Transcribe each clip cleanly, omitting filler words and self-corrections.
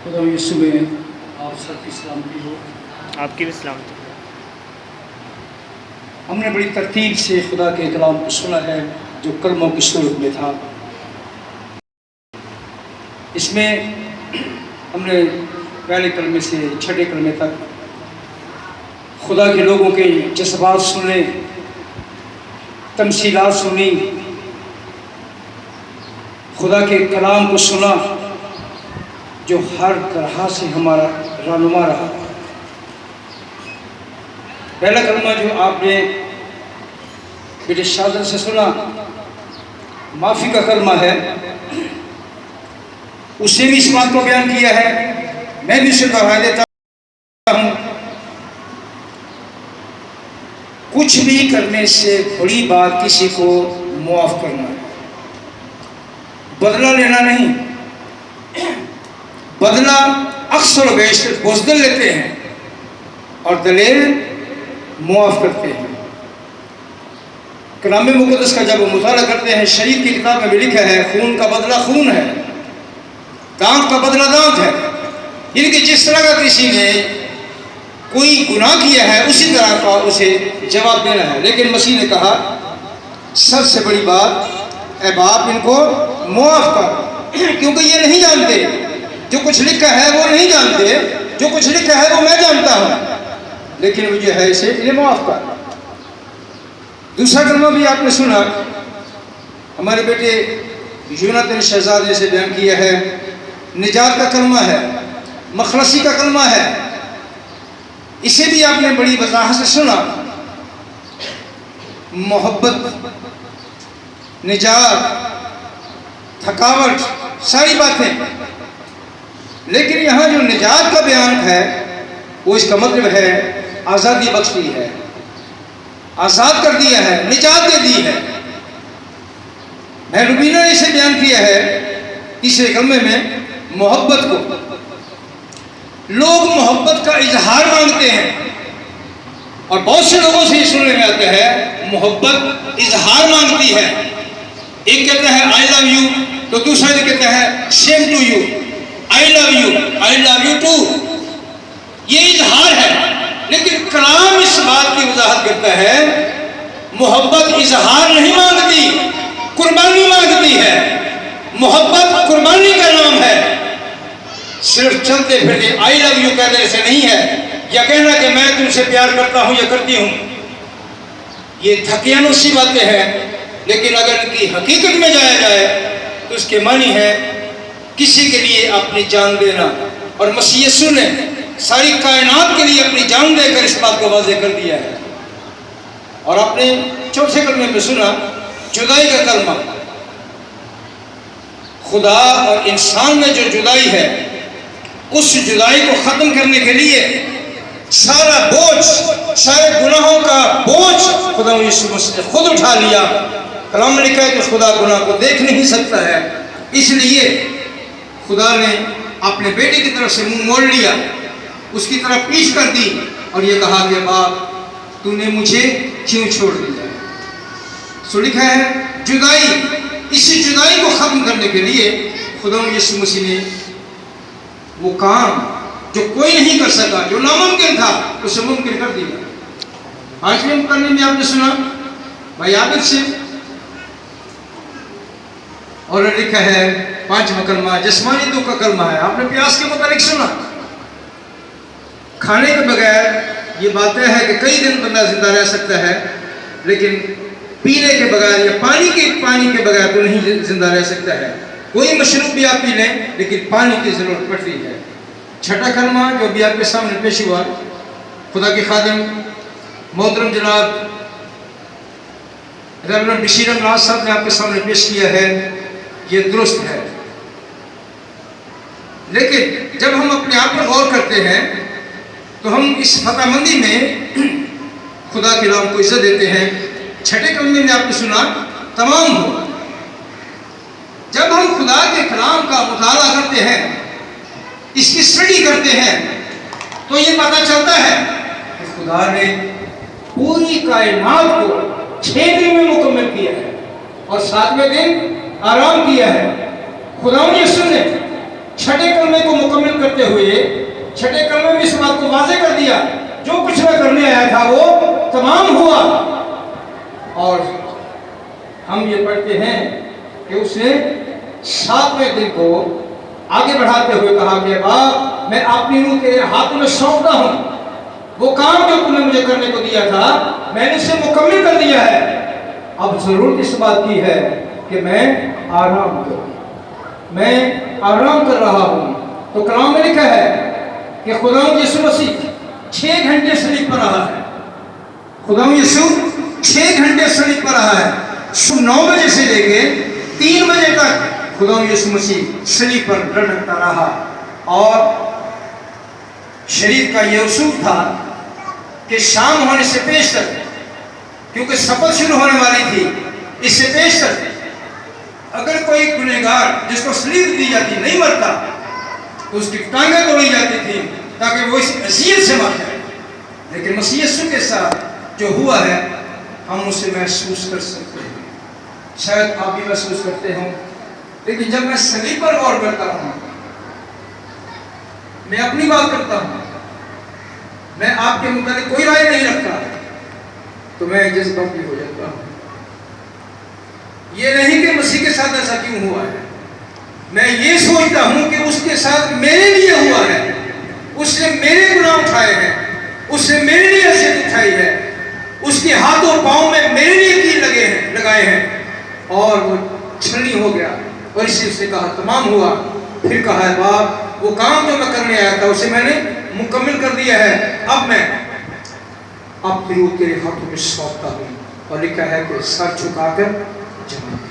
خدا یسوع میں آپ سب کی سلامتی ہو۔ آپ کی بھی سلامتی ہو۔ ہم نے بڑی ترتیب سے خدا کے کلام کو سنا ہے جو کلموں کی صورت میں تھا۔ اس میں ہم نے پہلے کلمے سے چھٹے کلمے تک خدا کے لوگوں کے جذبات سنے، تمثیلات سنی، خدا کے کلام کو سنا جو ہر طرح سے ہمارا رہنما رہا۔ پہلا کلمہ جو آپ نے بیٹے شاذر سے سنا معافی کا کلمہ ہے، اس سے بھی اس بات کو بیان کیا ہے، میں بھی اسے دہرا دیتا ہوں، کچھ بھی کرنے سے بڑی بات کسی کو معاف کرنا ہے، بدلہ لینا نہیں۔ بدلہ اکثر و بیشتر بزدل لیتے ہیں اور دلیر معاف کرتے ہیں۔ کلام مقدس کا جب مطالعہ کرتے ہیں، شریعت کی کتاب میں بھی لکھا ہے خون کا بدلہ خون ہے، دانت کا بدلہ دانت ہے، یعنی کہ جس طرح کا کسی نے کوئی گناہ کیا ہے اسی طرح کا اسے جواب دینا ہے۔ لیکن مسیح نے کہا سب سے بڑی بات اے باپ ان کو معاف کر، کیونکہ یہ نہیں جانتے، جو کچھ لکھا ہے وہ نہیں جانتے، جو کچھ لکھا ہے وہ میں جانتا ہوں، لیکن وہ جو ہے اسے انہیں معاف کر۔ دوسرا کلمہ بھی آپ نے سنا، ہمارے بیٹے یوناتن شہزاد نے اسے بیان کیا ہے، نجات کا کلمہ ہے، مخلصی کا کلمہ ہے۔ اسے بھی آپ نے بڑی وضاحت سے سنا، محبت، نجات، تھکاوٹ، ساری باتیں۔ لیکن یہاں جو نجات کا بیان ہے وہ اس کا مطلب ہے آزادی بخش دی ہے، آزاد کر دیا ہے، نجات دے دی ہے۔ روبینہ نے اسے بیان کیا ہے تیسرے کلمے میں، محبت کو۔ لوگ محبت کا اظہار مانگتے ہیں اور بہت سے لوگوں سے یہ سننے میں آتا ہے محبت اظہار مانگتی ہے۔ ایک کہتا ہے آئی لو یو تو دوسرا کہتا ہے same to you, I love you too. یہ اظہار ہے، لیکن کلام اس بات کی وضاحت کرتا ہے محبت اظہار نہیں مانگتی، قربانی مانگتی ہے۔ محبت قربانی کا نام ہے۔ صرف چلتے پھرتے آئی لو یو کہنے سے نہیں ہے، یا کہنا کہ میں تم سے پیار کرتا ہوں یا کرتی ہوں، یہ تھکیانوں سی باتیں ہیں۔ لیکن اگر ان کی حقیقت میں جایا جائے تو اس کے معنی ہے کسی کے لیے اپنی جان دینا، اور مسیح یسوع نے ساری کائنات کے لیے اپنی جان دے کر اس بات کو واضح کر دیا ہے۔ اور آپ نے چوتھے کلمے میں سنا جدائی کا کلمہ۔ خدا اور انسان میں جو جدائی ہے، اس جدائی کو ختم کرنے کے لیے سارا بوجھ، سارے گناہوں کا بوجھ خدا یسوع مسیح نے خود اٹھا لیا۔ کلام میں لکھا ہے کہ خدا گناہ کو دیکھ نہیں سکتا ہے، اس لیے خدا نے اپنے بیٹے کی طرف سے منہ موڑ لیا، اس کی طرف پیش کر دی اور یہ کہا کہ باپ تو نے مجھے کیوں چھوڑ دیا۔ سو لکھا ہے جدائی، اسی جدائی کو ختم کرنے کے لیے خدا یسوع مسیح نے وہ کام جو کوئی نہیں کر سکا، جو ناممکن تھا، اسے ممکن کر دیا۔ آج کے مقدمے میں آپ نے سنا بھائی عابد سے، اور لکھا ہے پانچواں کلمہ جسمانی دکھ کا کلمہ ہے۔ آپ نے پیاس کے متعلق سنا، کھانے کے بغیر یہ باتیں ہے کہ کئی دن بندہ زندہ رہ سکتا ہے، لیکن پینے کے بغیر یا پانی کے بغیر تو نہیں زندہ رہ سکتا ہے۔ کوئی مشروب بھی آپ پی لیں لیکن پانی کی ضرورت پڑتی ہے۔ چھٹا کلمہ جو بھی آپ کے سامنے پیش ہوا، خدا کے خادم محترم جناب ریورنڈ بشیر ناز صاحب نے آپ کے سامنے پیش کیا ہے، یہ درست ہے۔ لیکن جب ہم اپنے آپ پر غور کرتے ہیں تو ہم اس فتح مندی میں خدا کے نام کو عزت دیتے ہیں۔ چھٹے کلمے میں آپ نے سنا تمام ہو۔ جب ہم خدا کے کلام کا مطالعہ کرتے ہیں، اس کی اسٹڈی کرتے ہیں، تو یہ پتہ چلتا ہے کہ خدا نے پوری کائنات کو 6 دن میں مکمل کیا ہے اور 7ویں دن آرام کیا ہے۔ خدا یسوع نے چھٹے کلمے کو مکمل मुकम्मल करते हुए छठे कलमे में इस बात को वाज़ेह कर दिया, जो कुछ मैं करने आया था वो तमाम हुआ। और हम ये पढ़ते हैं कि उसने 7वें दिन को आगे बढ़ाते हुए कहा कि बाप मैं अपनी रूह तेरे हाथों में सौंपता हूँ, वो काम जो तूने मुझे करने को दिया था मैंने उसे मुकम्मल कर दिया है, अब जरूरत इस बात की है कि मैं आराम करूँ, मैं आराम कर रहा हूँ। तो कलाम में लिखा है कि खुदा यीशु मसीह 6 घंटे सलीब पर रहा है, खुदा यीशु 6 घंटे सलीब पर रहा है, सुबह 9 बजे से लेके 3 बजे तक खुदा यीशु मसीह सलीब पर लटकता रहा। और शरीर का यह उसूल था कि शाम होने से पेश तक, क्योंकि सफर शुरू होने वाली थी, इससे पेश तक अगर कोई गुनहगार जिसको सलीब दी जाती नहीं मरता तो उसकी टांगें तोड़ी जाती थी ताकि वो इस अज़ियत से मर जाए। लेकिन मसीह यीशु के साथ जो हुआ है हम उसे महसूस कर सकते हैं, शायद आप भी महसूस करते हो। लेकिन जब मैं सलीब पर गौर करता हूँ, मैं अपनी बात करता हूँ, मैं आपके मुताबिक कोई राय नहीं रखता, तो मैं जज्बाती हो जाता हूँ। ये नहीं कि मसीह के साथ ऐसा क्यों हुआ है, मैं ये सोचता हूँ कि उसके साथ मेरे लिए हुआ है, उसने मेरे गुनाह उठाए हैं, उसने मेरे लिए अज़ियत उठाई है, उसके हाथों पाँव में मेरे लिए कील लगाए हैं और वो छलनी हो गया। और इसी उसने कहा तमाम हुआ। फिर कहा है बाप वो काम जो मैं करने आया था उसे मैंने मुकम्मल कर दिया है, अब मैं अपनी रूह तेरे हाथों में सौंपता हूँ। और लिखा है कि सर झुकाकर जमा दे,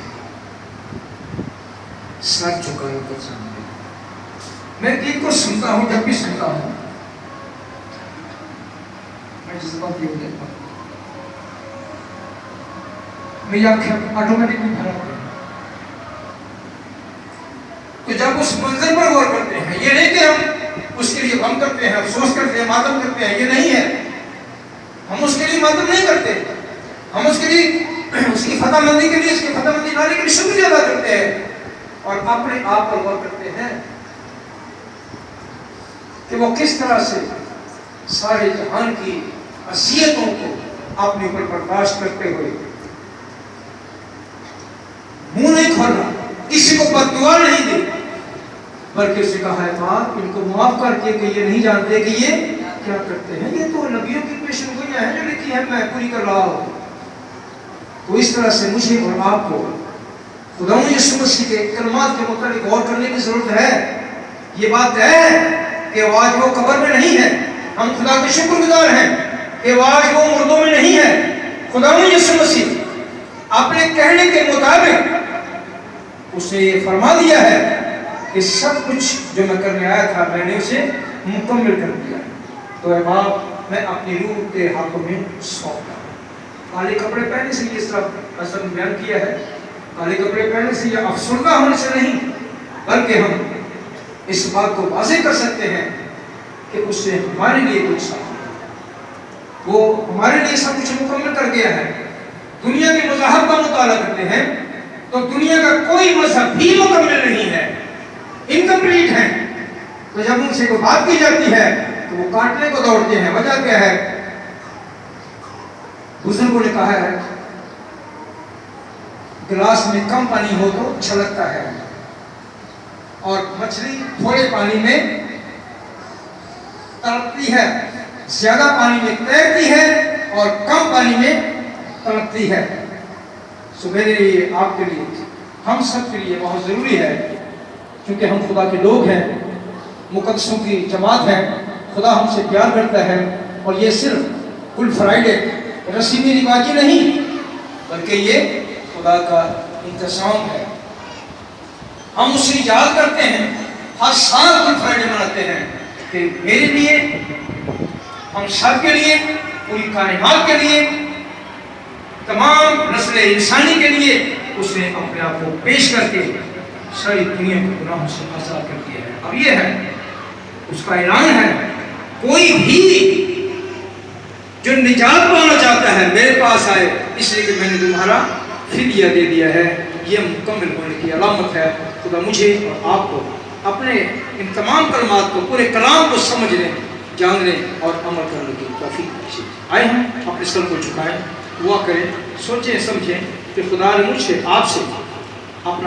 सर झुकाकर जमा दे। मैं गीत को सुनता हूँ, जब भी सुनता हूँ मैं जज्बाती हो जाता हूँ, मेरी आंखें ऑटोमेटिकली भर आती हैं। तो जब उस मंजर पर गौर करते हैं, ये नहीं कि हम उसके लिए गम करते हैं, अफसोस करते हैं, मातम करते हैं, ये नहीं है। हम उसके लिए मातम नहीं करते, हम उसके लिए उसकी फतहमंदी के लिए, उसकी फतहमंदी लाने के लिए शुक्रिया अदा करते हैं और अपने आप पर गौर करते हैं कि वो किस तरह से सारे जहान की अज़ियतों को अपने ऊपर बर्दाश्त करते हुए मुंह नहीं खोला, किसी को बददुआ नहीं दी, बल्कि उसने कहा है बाप इनको माफ करके कि ये नहीं जानते कि ये क्या करते हैं, ये तो नबियों की पेशगोइयां हैं जो लिखी है मैं पूरी कर रहा हूँ। तो इस तरह से मुझे और आपको खुदा यीशु मसीह के कलमात के मुताबिक गौर करने की जरूरत है। ये बात है कि आज वो कब्र में नहीं है, हम खुदा के शुक्रगुजार हैं कि आज वो मुर्दों में नहीं है। खुदा यीशु मसीह अपने कहने के मुताबिक उसने ये फरमा दिया है कि सब कुछ जो मैं करने आया था मैंने उसे मुकम्मल कर दिया। तो ऐ बाप मैं अपनी रूह के हाथों में सौंपता हूँ। काले कपड़े पहनने से इस तरह असर बयान किया है, काले कपड़े पहनने से या अफसरदा होने से नहीं, बल्कि हम इस बात को वाज़ेह कर सकते हैं कि उससे हमारे लिए कुछ साथ, वो हमारे लिए सब कुछ मुकम्मल कर गया है। दुनिया के मज़हब का मुताला करते हैं तो दुनिया का कोई मज़हब भी मुकम्मल नहीं है, इनकम्प्लीट है। तो जब उनसे कोई बात की जाती है तो वो काटने को दौड़ते हैं। वजह क्या है? बुजुर्गों ने कहा है गिलास में कम पानी हो तो छलकता है और मछली थोड़े पानी में तड़पती है, ज्यादा पानी में तैरती है और कम पानी में तड़पती है। सो मेरे लिए, आपके लिए, हम सब के लिए बहुत ज़रूरी है, क्योंकि हम खुदा के लोग हैं, मुकद्दसों की जमात है, खुदा हमसे प्यार करता है। और ये सिर्फ गुड फ्राइडे रस्मी रिवाजी नहीं, बल्कि ये खुदा का इंतज़ाम है। हम उसे याद करते हैं, हर साल गुड फ्राइडे मनाते हैं कि मेरे लिए, हम सब के लिए, पूरी कायनात के लिए, तमाम नस्ल इंसानी के लिए उसने अपने आप को पेश करके सारी दुनिया को गुनाहों से आज़ाद कर दिया है। अब ये है, उसका ऐलान है, कोई भी जो निजात पाना चाहता है मेरे पास आए, इसलिए कि मैंने तुम्हारा फिदिया दे दिया है। ये मुकम्मल होने की अलामत है। खुदा मुझे और आपको اپنے ان تمام کلمات کو، پورے کلام کو سمجھنے، جاننے اور عمل کرنے کی توفیق بخشے۔ آئے ہم اپنے سر کو جھکائیں، دعا کریں، سوچیں سمجھیں کہ خدا نے مجھ سے، آپ سے اپنا